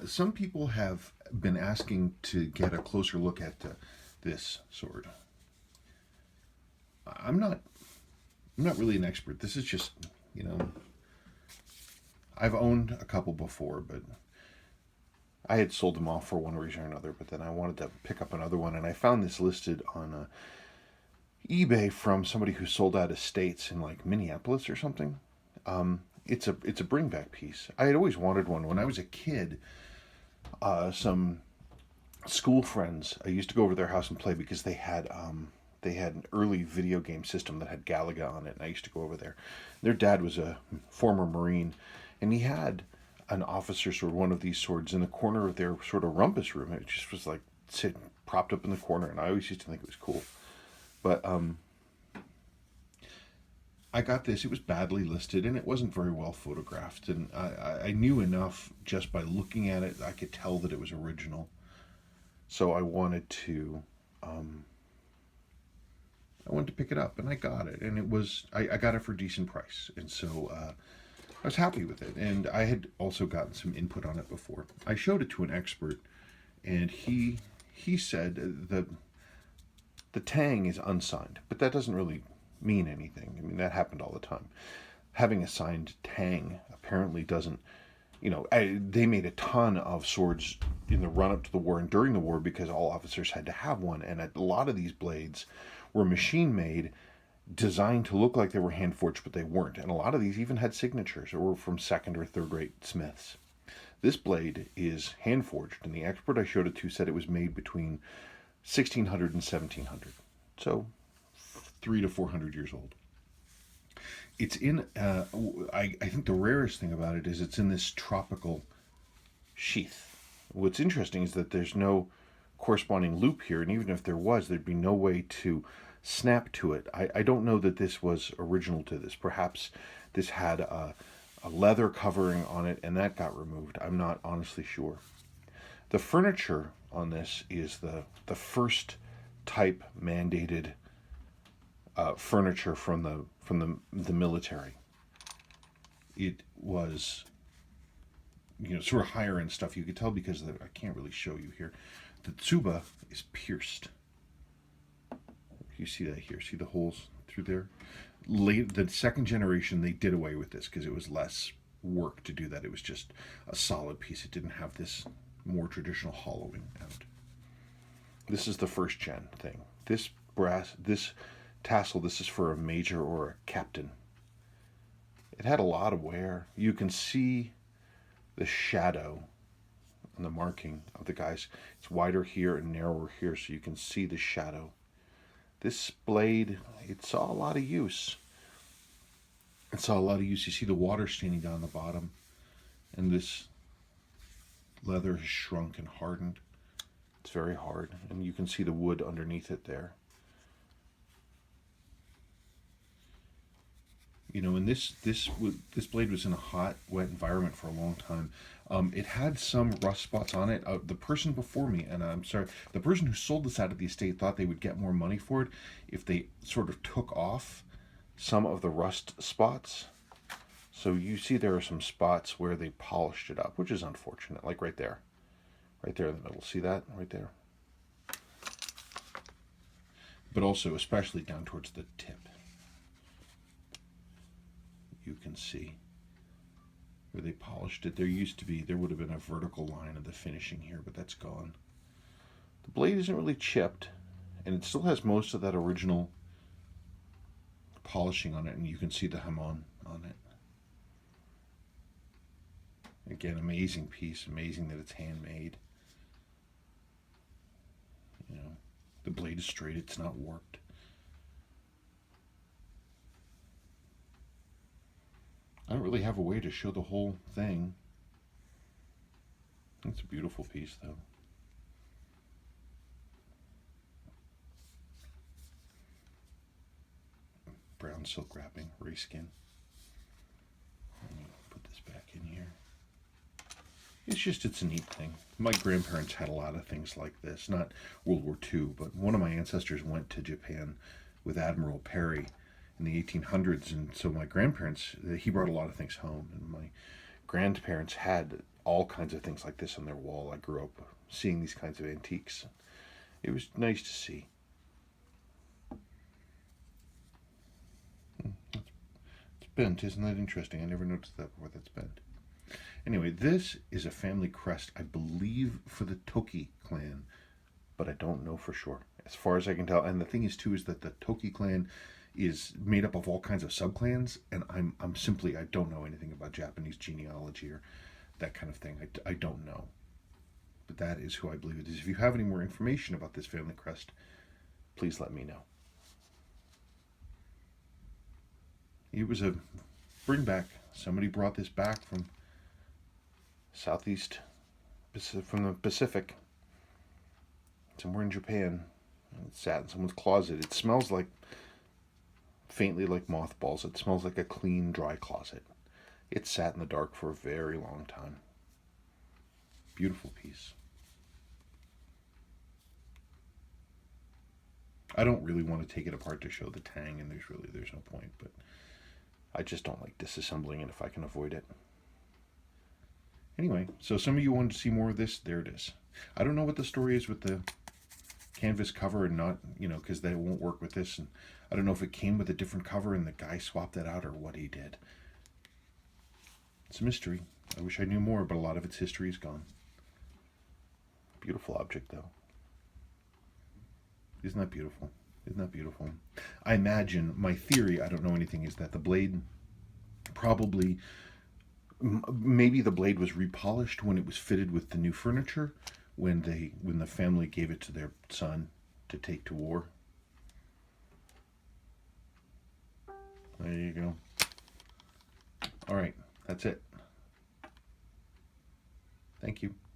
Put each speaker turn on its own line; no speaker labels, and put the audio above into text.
Some people have been asking to get a closer look at this sword. I'm not. I'm not really an expert. This is just, you know, I've owned a couple before, but I had sold them off for one reason or another. But then I wanted to pick up another one, and I found this listed on eBay from somebody who sold out estates in like Minneapolis or something. It's a bring back piece. I had always wanted one when I was a kid. Some school friends, I used to go over to their house and play because they had an early video game system that had Galaga on it, and I used to go over there. Their dad was a former Marine, and he had an officer sword, one of these swords, in the corner of their sort of rumpus room. It just was like sitting propped up in the corner, and I always used to think it was cool. But I got this. It was badly listed, and it wasn't very well photographed. And I knew enough just by looking at it. I could tell that it was original. So um, I wanted to pick it up, and I got it, and I got it for a decent price, and so I was happy with it. And I had also gotten some input on it before. I showed it to an expert, and he said the tang is unsigned, but that doesn't really mean anything. I mean, that happened all the time. Having a signed tang apparently doesn't, they made a ton of swords in the run up to the war and during the war because all officers had to have one. And a lot of these blades were machine made, designed to look like they were hand forged, but they weren't. And a lot of these even had signatures or were from second or third rate smiths. This blade is hand forged, and the expert I showed it to said it was made between 1600 and 1700. So 300 to 400 years old. It's in, I think the rarest thing about it is it's in this tropical sheath. What's interesting is that there's no corresponding loop here, and even if there was, there'd be no way to snap to it. I don't know that this was original to this. Perhaps this had a leather covering on it, and that got removed. I'm not honestly sure. The furniture on this is the first type mandated furniture from the military. It was, sort of higher end stuff. You could tell because I can't really show you here. The tsuba is pierced. You see that here? See the holes through there? The second generation, they did away with this because it was less work to do that. It was just a solid piece. It didn't have this more traditional hollowing out. This is the first gen thing. This tassel, this is for a major or a captain. It had a lot of wear. You can see the shadow on the marking of the guys. It's wider here and narrower here, so you can see the shadow. This blade, it saw a lot of use. You see the water staining down the bottom, and this leather has shrunk and hardened. It's very hard, and you can see the wood underneath it there. And this blade was in a hot, wet environment for a long time. It had some rust spots on it. The person before me, and I'm sorry, the person who sold this out of the estate thought they would get more money for it if they sort of took off some of the rust spots. So you see there are some spots where they polished it up, which is unfortunate, like right there in the middle. See that right there? But also especially down towards the tip. You can see where they polished it. There would have been a vertical line of the finishing here, but that's gone. The blade isn't really chipped, and it still has most of that original polishing on it, and you can see the hamon on it. Again, amazing piece, amazing that it's handmade. The blade is straight, it's not warped. I don't really have a way to show the whole thing. It's a beautiful piece, though. Brown silk wrapping, ray skin. Let me put this back in here. It's a neat thing. My grandparents had a lot of things like this. Not World War II, but one of my ancestors went to Japan with Admiral Perry in the 1800s, and so my grandparents, he brought a lot of things home, and my grandparents had all kinds of things like this on their wall. I grew up seeing these kinds of antiques. It was nice to see. It's bent. Isn't that interesting? I never noticed that before. That's bent. Anyway, this is a family crest, I believe, for the Toki clan, but I don't know for sure. As far as I can tell, and the thing is too is that the Toki clan is made up of all kinds of subclans, and I'm simply, I don't know anything about Japanese genealogy or that kind of thing. I don't know, but that is who I believe it is. If you have any more information about this family crest, please let me know. It was a bring back. Somebody brought this back from southeast, from the Pacific, somewhere in Japan. It sat in someone's closet. It smells like, faintly like mothballs. It smells like a clean, dry closet. It sat in the dark for a very long time. Beautiful piece. I don't really want to take it apart to show the tang, and there's no point, but I just don't like disassembling it if I can avoid it. Anyway, so some of you wanted to see more of this. There it is. I don't know what the story is with the canvas cover and not, because they won't work with this. And I don't know if it came with a different cover and the guy swapped it out or what he did. It's a mystery. I wish I knew more, but a lot of its history is gone. Beautiful object, though. Isn't that beautiful? Isn't that beautiful? I imagine, my theory, I don't know anything, is that the blade probably, maybe the blade was repolished when it was fitted with the new furniture, when the family gave it to their son to take to war. There you go. All right, that's it. Thank you.